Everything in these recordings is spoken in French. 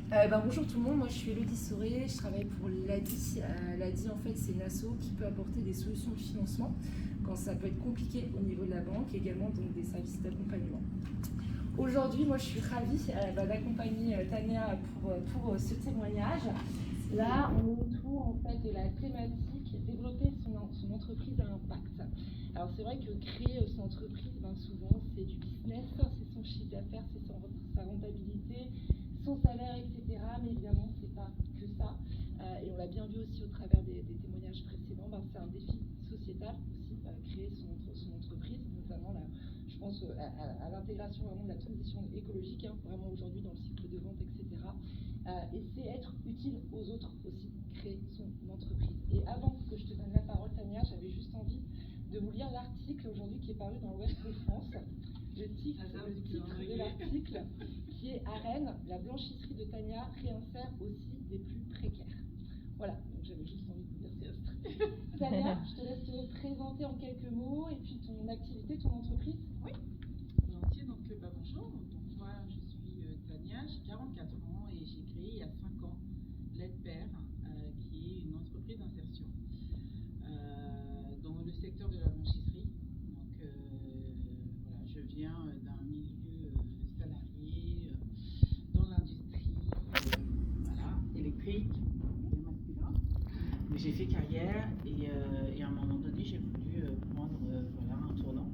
Bonjour tout le monde, moi je suis Elodie Sauré, je travaille pour l'ADI. L'ADI en fait c'est une asso qui peut apporter des solutions de financement quand ça peut être compliqué au niveau de la banque, et également donc des services d'accompagnement. Aujourd'hui moi je suis ravie d'accompagner Tania pour ce témoignage. Là on est autour en fait de la thématique développer son entreprise à impact. Alors c'est vrai que créer son entreprise, souvent c'est du business, c'est son chiffre d'affaires, c'est sa rentabilité, son salaire, etc. Mais évidemment, c'est pas que ça. Et on l'a bien vu aussi au travers des témoignages précédents, c'est un défi sociétal aussi, créer son entreprise, notamment là, je pense à l'intégration vraiment de la transition écologique, vraiment aujourd'hui dans le cycle de vente, etc. Et c'est être utile aux autres aussi, créer son entreprise. Et avant que je te donne la parole, Tania, j'avais juste envie de vous lire l'article aujourd'hui qui est paru dans l'Ouest de France. Le titre de l'article qui est à Rennes, la blanchisserie de Tania réinsère aussi les plus précaires. Voilà, donc j'avais juste envie de vous dire ça. Tania, je te laisse te présenter en quelques mots et puis ton activité, ton entreprise. Oui, volontiers. Donc bonjour, donc moi je suis Tania, j'ai 44 ans et j'ai créé il y a 5 ans L'aide Père, qui est une entreprise d'insertion dans le secteur de la blanchisserie. Donc voilà, je viens d'un milieu salarié dans l'industrie voilà, électrique et masculin. Mais j'ai fait carrière et à un moment donné j'ai voulu prendre voilà, un tournant.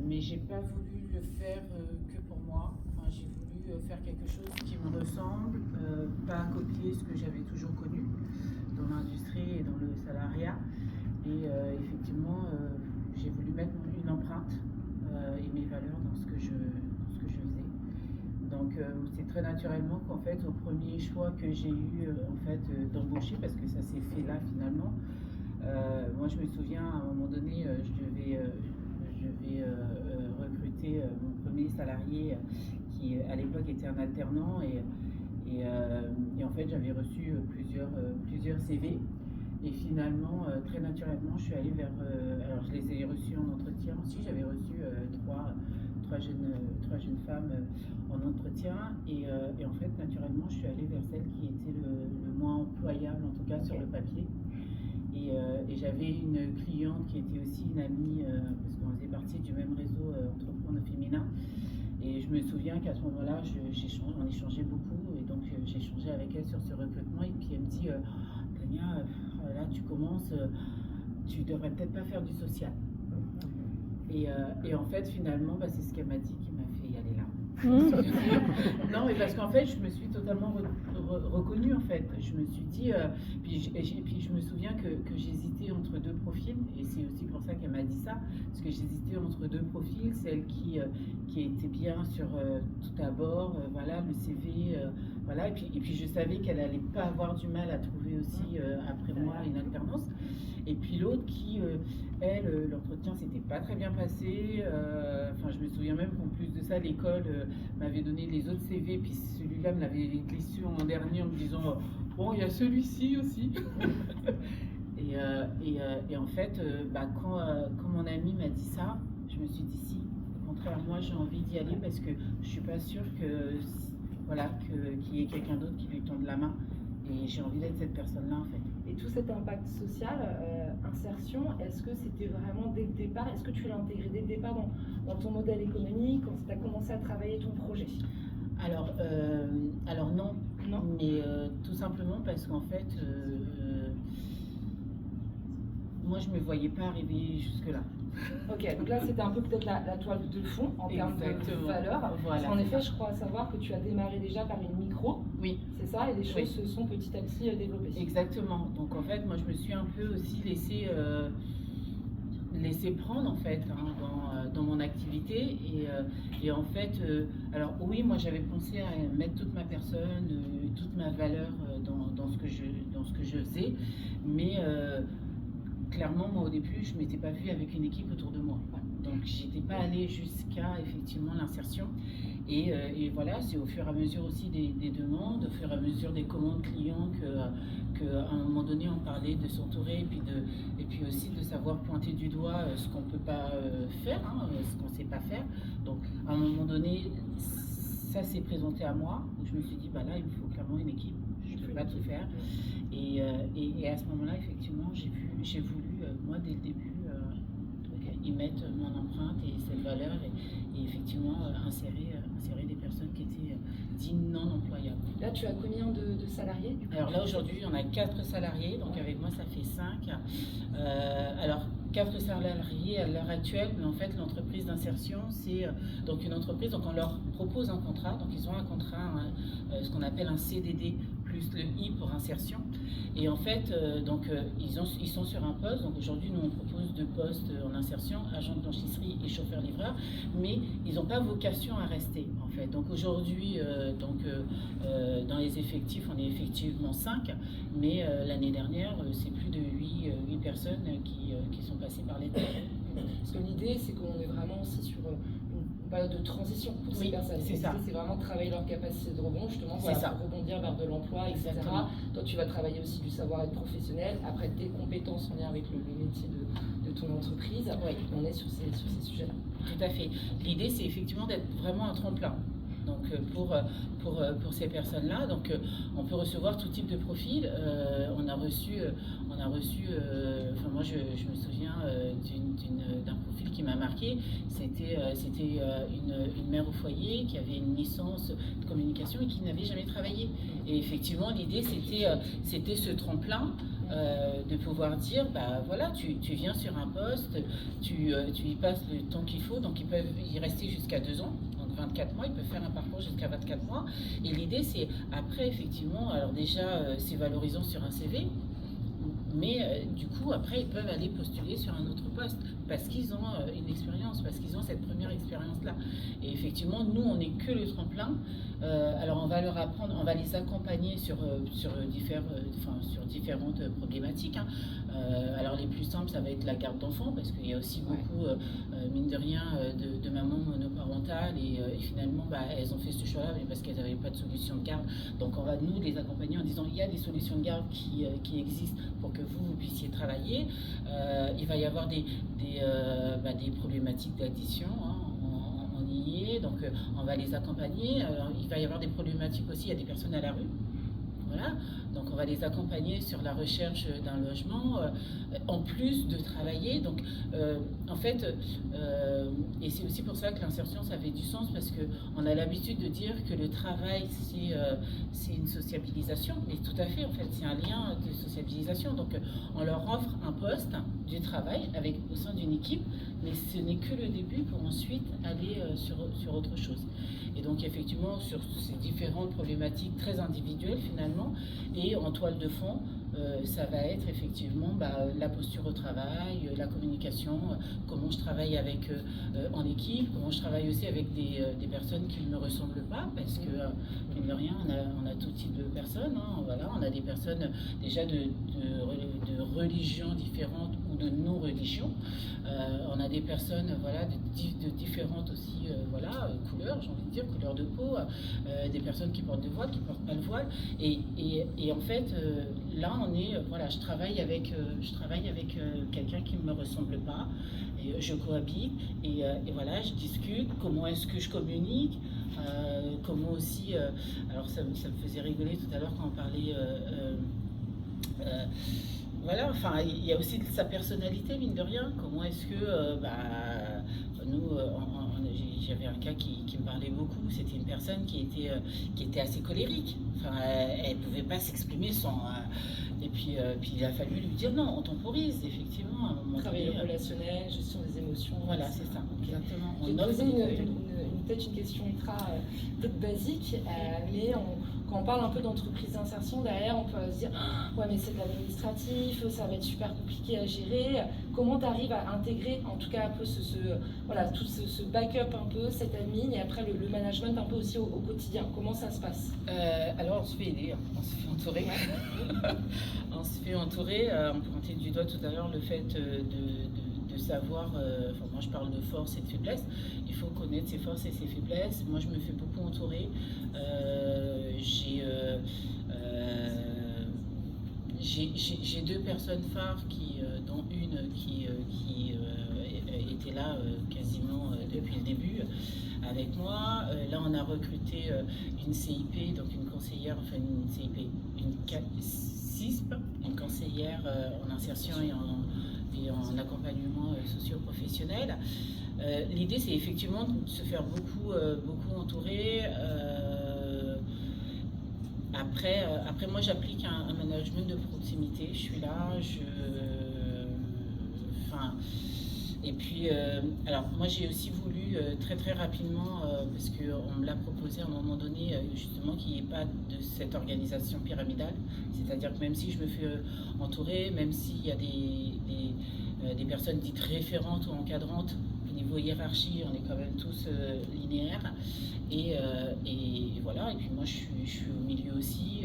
Mais j'ai pas voulu le faire que pour moi. Enfin, j'ai voulu faire quelque chose qui me ressemble, pas copier ce que j'avais toujours connu dans l'industrie et dans le salariat. Et effectivement, j'ai voulu mettre une empreinte et mes valeurs dans ce que je faisais. Donc c'est très naturellement qu'en fait, au premier choix que j'ai eu d'embaucher, parce que ça s'est fait là finalement. Moi, je me souviens à un moment donné, je devais recruter mon premier salarié qui à l'époque était un alternant et en fait j'avais reçu plusieurs CV et finalement très naturellement je suis allée vers alors je les ai reçus en entretien aussi, j'avais reçu trois jeunes femmes en entretien et en fait naturellement je suis allée vers celle qui était le moins employable en tout cas sur le papier. Et j'avais une cliente qui était aussi une amie, parce qu'on faisait partie du même réseau entrepreneur féminin. Et je me souviens qu'à ce moment-là, on échangeait beaucoup. Et donc, j'ai échangé avec elle sur ce recrutement. Et puis, elle me dit Tania, là, tu commences, tu devrais peut-être pas faire du social. Et en fait, finalement, c'est ce qu'elle m'a dit qui m'a fait y aller là. Non, mais parce qu'en fait, je me suis totalement reconnue en fait. Je me suis dit, puis je me souviens que j'hésitais entre deux profils, et c'est aussi pour ça qu'elle m'a dit ça, parce que j'hésitais entre deux profils, celle qui était bien sur tout d'abord, voilà, le CV, voilà, et puis je savais qu'elle allait pas avoir du mal à trouver aussi après moi une alternance. Et puis l'autre qui, elle, l'entretien s'était pas très bien passé. Enfin, je me souviens même qu'en plus de ça, l'école m'avait donné les autres CV, puis celui-là me l'avait glissé en dernier en me disant bon, il y a celui-ci aussi. Et en fait, quand mon ami m'a dit ça, je me suis dit si, au contraire, moi j'ai envie d'y aller parce que je suis pas sûre qu'il y ait quelqu'un d'autre qui lui tende la main. Et j'ai envie d'être cette personne-là en fait. Et tout cet impact social, insertion, est-ce que c'était vraiment dès le départ, est-ce que tu l'as intégré dès le départ dans ton modèle économique, quand tu as commencé à travailler ton projet? Alors non, mais tout simplement parce qu'en fait, moi je me voyais pas arriver jusque-là. Ok, donc là c'était un peu peut-être la toile de fond en termes de valeur. Voilà, en effet, je crois savoir que tu as démarré déjà par une micro. Oui. C'est ça, et les choses se sont petit à petit développées. Exactement. Donc en fait, moi je me suis un peu aussi laissé prendre en fait dans mon activité et en fait alors oui, moi j'avais pensé à mettre toute ma personne, toute ma valeur dans ce que je faisais, mais clairement, moi au début, je ne m'étais pas vue avec une équipe autour de moi. Donc, j'étais pas allée jusqu'à effectivement l'insertion. Et voilà, c'est au fur et à mesure aussi des demandes, au fur et à mesure des commandes clients qu'à un moment donné, on parlait de s'entourer et puis aussi de savoir pointer du doigt ce qu'on ne peut pas faire, ce qu'on ne sait pas faire. Donc, à un moment donné, ça s'est présenté à moi, où je me suis dit, bah là, il me faut clairement une équipe, je ne peux pas tout faire. Et à ce moment-là, effectivement, j'ai voulu, moi, dès le début, y mettre mon empreinte et cette valeur et effectivement insérer des personnes qui étaient dignes non employables. Là, tu as combien de salariés du coup? Alors là, aujourd'hui, on a 4 salariés, donc avec moi, ça fait 5. Alors, 4 salariés à l'heure actuelle, mais en fait, l'entreprise d'insertion, c'est donc une entreprise, donc on leur propose un contrat, donc ils ont un contrat, ce qu'on appelle un CDD, plus le I pour insertion. Et en fait, ils sont sur un poste. Donc aujourd'hui, nous, on propose 2 postes en insertion, agent de blanchisserie et chauffeur-livreur, mais ils n'ont pas vocation à rester, en fait. Donc aujourd'hui, dans les effectifs, on est effectivement 5, mais l'année dernière, c'est plus de 8 personnes qui sont passées par l'État. Parce que l'idée, c'est qu'on est vraiment aussi sur une période de transition pour ces personnes. C'est ça. C'est vraiment de travailler leur capacité de rebond, justement, pour rebondir vers de l'emploi, etc. Exactement. Toi, tu vas travailler aussi du savoir-être professionnel, après tes compétences en lien avec le métier de ton entreprise. Oui. On est sur ces sujets-là. Tout à fait. L'idée, c'est effectivement d'être vraiment un tremplin. Donc pour ces personnes-là, donc on peut recevoir tout type de profil. On a reçu, enfin moi je me souviens d'un profil qui m'a marqué. C'était une mère au foyer qui avait une licence de communication et qui n'avait jamais travaillé. Et effectivement, l'idée c'était ce tremplin. De pouvoir dire, bah voilà, tu viens sur un poste, tu y passes le temps qu'il faut, donc ils peuvent y rester jusqu'à 2 ans, donc 24 mois, ils peuvent faire un parcours jusqu'à 24 mois. Et l'idée, c'est après, effectivement, alors déjà, c'est valorisant sur un CV, mais du coup, après, ils peuvent aller postuler sur un autre poste parce qu'ils ont une expérience, parce qu'ils ont cette première expérience-là. Et effectivement, nous, on n'est que le tremplin. Alors, on va leur apprendre, on va les accompagner sur différentes problématiques. Hein. Alors, les plus simples, ça va être la garde d'enfants, parce qu'il y a aussi beaucoup, mine de rien, de mamans monoparentales et finalement, bah, elles ont fait ce choix-là parce qu'elles n'avaient pas de solution de garde. Donc, on va nous les accompagner en disant, il y a des solutions de garde qui existent pour que vous puissiez travailler. Il va y avoir des problématiques d'addiction, hein, on y est, donc on va les accompagner. Il va y avoir des problématiques aussi, il y a des personnes à la rue. Voilà, donc on va les accompagner sur la recherche d'un logement, en plus de travailler. Donc en fait, et c'est aussi pour ça que l'insertion, ça fait du sens, parce qu'on a l'habitude de dire que le travail, c'est une sociabilisation, mais tout à fait, en fait, c'est un lien de sociabilisation. Donc on leur offre un poste du travail au sein d'une équipe, mais ce n'est que le début pour ensuite aller sur autre chose. Et donc effectivement, sur ces différentes problématiques très individuelles finalement, et en toile de fond, ça va être effectivement la posture au travail, la communication, comment je travaille avec en équipe, comment je travaille aussi avec des personnes qui ne me ressemblent pas, parce que, mine de rien, on a tout type de personnes. Hein, voilà, on a des personnes déjà de religions différentes ou de non-religions. On a des personnes voilà, de différentes aussi couleurs, j'ai envie de dire, couleur de peau, des personnes qui portent le voile, qui ne portent pas le voile. Et en fait, là, je travaille avec quelqu'un qui ne me ressemble pas, et je cohabite, et voilà, je discute, comment est-ce que je communique, comment aussi, alors ça me faisait rigoler tout à l'heure quand on parlait, voilà, enfin, il y a aussi sa personnalité, mine de rien, comment est-ce que, nous, j'avais un cas qui me parlait beaucoup. C'était une personne qui était assez colérique. Enfin, elle ne pouvait pas s'exprimer sans. Et puis il a fallu lui dire non, on temporise, effectivement. À un moment Travail donné, relationnel, gestion des émotions. Voilà, c'est ça, exactement. Je vais te poser peut-être une question ultra peut-être basique, mais quand on parle un peu d'entreprise d'insertion, derrière on peut se dire ouais, mais c'est de l'administratif, ça va être super compliqué à gérer. Comment tu arrives à intégrer en tout cas un peu tout ce backup, un peu cette admin, et après le management un peu aussi au quotidien? Comment ça se passe? Alors on se fait aider, on se fait entourer. On se fait entourer. On pointait du doigt tout à l'heure le fait de savoir, moi je parle de force et de faiblesse, il faut connaître ses forces et ses faiblesses. Moi je me fais beaucoup entourer. J'ai 2 personnes phares, dont une qui était là quasiment depuis le début, avec moi. Là, on a recruté une CIP, donc une conseillère, enfin une CIP, une CISP, une conseillère en insertion et en accompagnement socio-professionnel. L'idée, c'est effectivement de se faire beaucoup entourer. Après, moi, j'applique un management de proximité. Je suis là, et puis, alors moi j'ai aussi voulu très rapidement, parce qu'on me l'a proposé à un moment donné, justement qu'il n'y ait pas de cette organisation pyramidale. C'est-à-dire que même si je me fais entourer, même s'il y a des personnes dites référentes ou encadrantes, au niveau hiérarchie, on est quand même tous linéaires. Et voilà, et puis moi je suis au milieu aussi.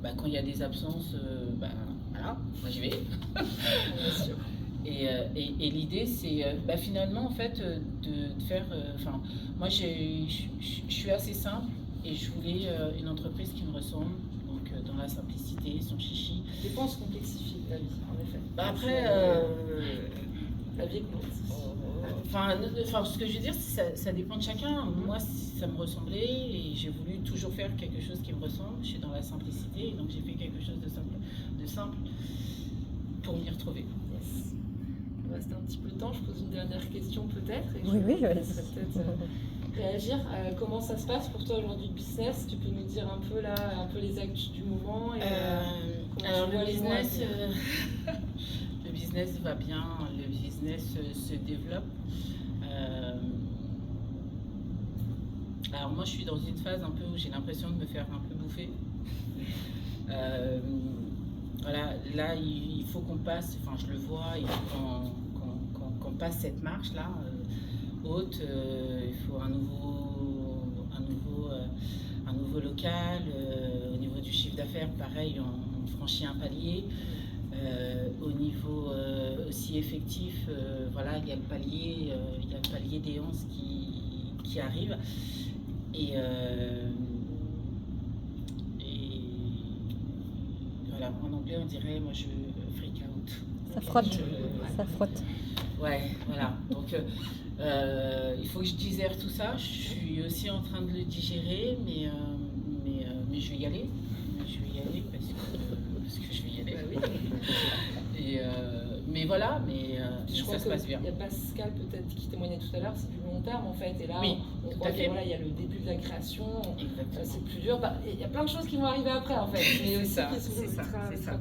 Quand il y a des absences, voilà, moi j'y vais. Bien sûr. Et l'idée, c'est finalement, en fait, de faire... moi, je suis assez simple et je voulais une entreprise qui me ressemble, donc dans la simplicité, sans chichi. Je pense qu'on complexifie la vie, en effet. Après... la vie est complexe. Ce que je veux dire, ça dépend de chacun. Moi, ça me ressemblait et j'ai voulu toujours faire quelque chose qui me ressemble. Je suis dans la simplicité, et donc j'ai fait quelque chose de simple pour m'y retrouver. Yes. Il nous reste un petit peu de temps, je pose une dernière question peut-être. Oui, je laisserai peut-être réagir. Comment ça se passe pour toi aujourd'hui le business? Tu peux nous dire un peu les actus du moment et alors le business, le business va bien, le business se développe. Alors moi je suis dans une phase un peu où j'ai l'impression de me faire un peu bouffer. Voilà, là il faut qu'on passe, je le vois, il faut qu'on passe cette marche là haute. Il faut un nouveau local. Au niveau du chiffre d'affaires, pareil, on franchit un palier. Au niveau aussi effectif, voilà, il y a le palier des 11 qui arrive. Et voilà, en anglais on dirait, moi je freak out. Ça frotte, ça frotte. Ouais, voilà. Donc il faut que je digère tout ça. Je suis aussi en train de le digérer, mais je vais y aller. Je vais y aller parce que je vais y aller. Bah oui. Mais voilà, je crois ça se passe bien. Il y a Pascal peut-être qui témoignait tout à l'heure, c'est du long terme en fait. Et là, oui, on voit qu'il y a le début de la création, c'est plus dur. Il y a plein de choses qui vont arriver après en fait. Mais c'est ça.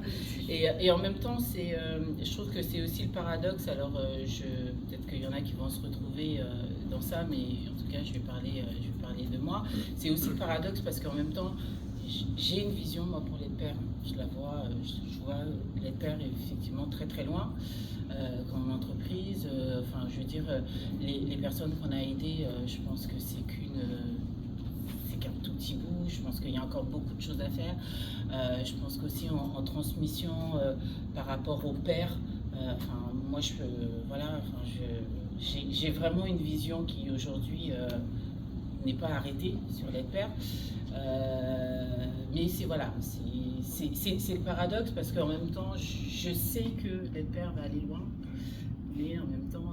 Et en même temps, je trouve que c'est aussi le paradoxe. Alors, peut-être qu'il y en a qui vont se retrouver dans ça, mais en tout cas, je vais parler de moi. C'est aussi le paradoxe parce qu'en même temps, j'ai une vision, moi, pour l'Aide-Père. Je la vois, je vois l'Aide-Père est effectivement très loin comme entreprise. Je veux dire, les personnes qu'on a aidées, je pense que c'est qu'un tout petit bout. Je pense qu'il y a encore beaucoup de choses à faire. Je pense qu'aussi en transmission par rapport au père, moi, j'ai vraiment une vision qui aujourd'hui n'est pas arrêtée sur l'Aide-Père. Mais c'est le paradoxe parce qu'en même temps, je sais que l'Aide-Père va aller loin, mais en même temps,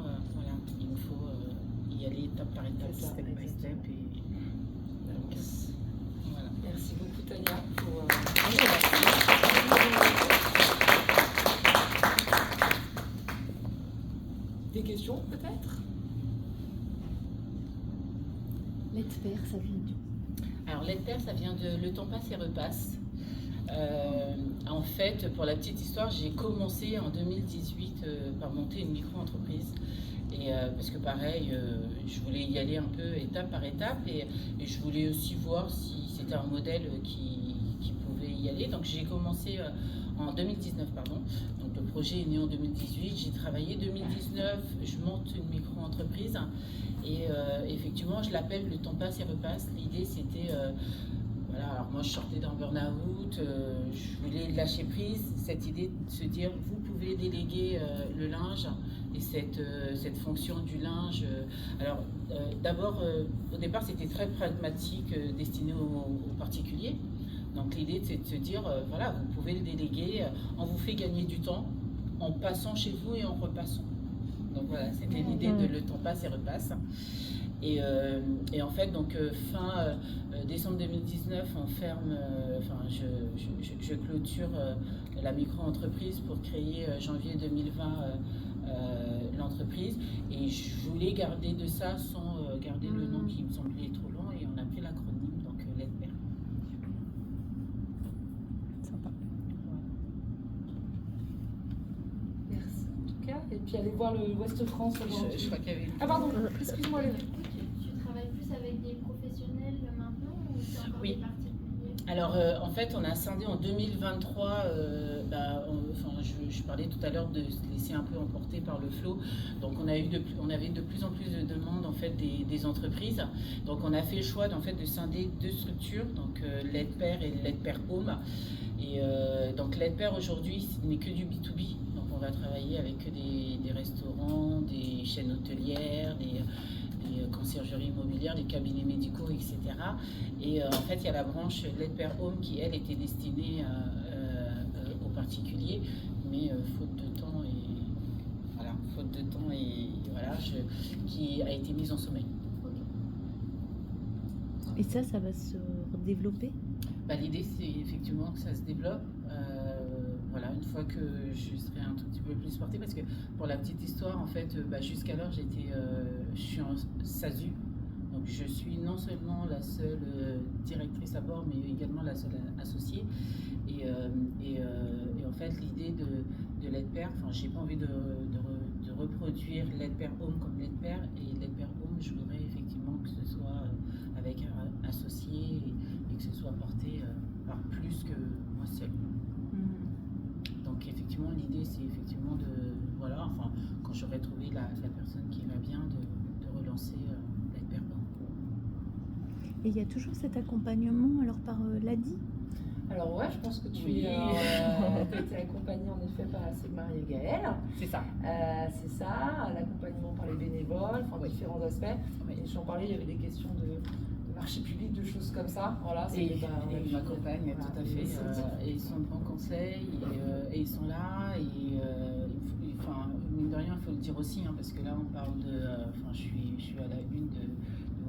il me faut y aller étape par étape, step by step. Voilà. Merci beaucoup Tania pour des questions peut-être? L'Aide-Père, ça vient d'où? Alors l'Aide-Père, ça vient de Le temps passe et repasse. En fait, pour la petite histoire, j'ai commencé en 2018 par monter une micro-entreprise. Parce que pareil, je voulais y aller un peu étape par étape et je voulais aussi voir si c'était un modèle qui pouvait y aller. Donc j'ai commencé en 2019, pardon. Donc le projet est né en 2018. J'ai travaillé 2019, je monte une micro-entreprise et effectivement, je l'appelle Le temps passe et repasse. L'idée, c'était... alors moi je sortais d'un burn-out, je voulais lâcher prise, cette idée de se dire vous pouvez déléguer le linge et cette fonction du linge. Alors d'abord, au départ c'était très pragmatique, destiné aux particuliers. Donc l'idée c'est de se dire voilà, vous pouvez le déléguer, on vous fait gagner du temps en passant chez vous et en repassant. Donc voilà, c'était l'idée de Le temps passe et repasse. Et en fait, donc fin décembre 2019, on ferme, je clôture la micro-entreprise pour créer janvier 2020 l'entreprise. Et je voulais garder de ça sans garder le nom qui me semblait trop long, et on a pris l'acronyme, donc l'EDPER. Sympa. Merci en tout cas. Et puis allez voir le Ouest France aujourd'hui. Je crois qu'il y avait... Ah pardon, excuse-moi Léna. Tu travailles plus avec des professionnels maintenant ou c'est encore Oui. des particuliers? Alors en fait, on a scindé en 2023, je parlais tout à l'heure de se laisser un peu emporter par le flot. Donc on avait de plus en plus de demandes en fait des entreprises. Donc on a fait le choix en fait de scinder 2 structures, donc l'EDPER et l'EDPER Home. Et donc l'EDPER aujourd'hui, ce n'est que du B2B. Donc on va travailler avec des restaurants, des chaînes hôtelières, des conciergeries immobilières, des cabinets médicaux, etc. Et en fait, il y a la branche l'EDPER Home qui, elle, était destinée aux particuliers, mais faute de temps qui a été mise en sommeil. Et ça va se développer? L'idée, c'est effectivement que ça se développe. Une fois que je serai un tout petit peu plus portée, parce que pour la petite histoire, en fait, jusqu'alors, je suis en SASU. Donc, je suis non seulement la seule directrice à bord, mais également la seule associée. Et en fait, l'idée de l'EDPER, j'ai pas envie de reproduire l'EDPER Home comme l'EDPER. Et l'EDPER Home, je voudrais effectivement que ce soit avec un associé et que ce soit porté par plus que moi seule. Donc effectivement, l'idée c'est effectivement quand j'aurai trouvé la personne qui va bien, de relancer l'EDPER Home. Et il y a toujours cet accompagnement alors par l'ADI? Alors ouais, je pense que tu Oui. été accompagnée en effet par Marie et Gaëlle. C'est ça. C'est ça, l'accompagnement par les bénévoles, différents aspects. Et j'en parlais, il y avait des questions de marché public, de choses comme ça. Voilà, Et ils m'accompagnent tout à fait. Et ils sont de bons conseils, et ils sont là. Et mine de rien, il faut le dire aussi, parce que là, on parle de. Je suis à la une de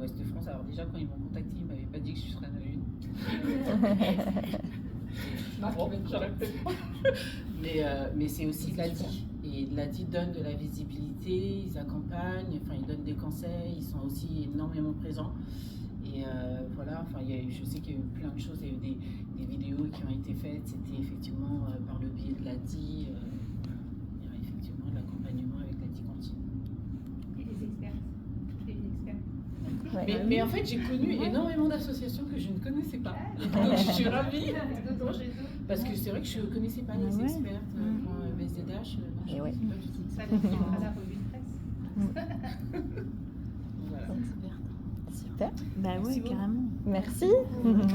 Ouest France. Alors, déjà, quand ils m'ont contacté, ils ne m'avaient pas dit que je serais à la une. J'aurais peut-être pas. Mais c'est aussi de l'ADI. Et l'ADI donne de la visibilité, ils accompagnent, ils donnent des conseils, ils sont aussi énormément présents. Et je sais qu'il y a eu plein de choses, il y a eu des vidéos qui ont été faites, c'était effectivement par le biais de l'ADI, il y a effectivement de l'accompagnement avec l'ADI Cantine. Et les experts. Ouais. Mais en fait, j'ai connu énormément d'associations que je ne connaissais pas. Donc je suis ravie. Parce que c'est vrai que je ne connaissais pas les expertes, BZH. Et ouais. Ça à la revue de presse. Voilà. Super. Bah Merci ouais, beaucoup. carrément. Merci. Merci.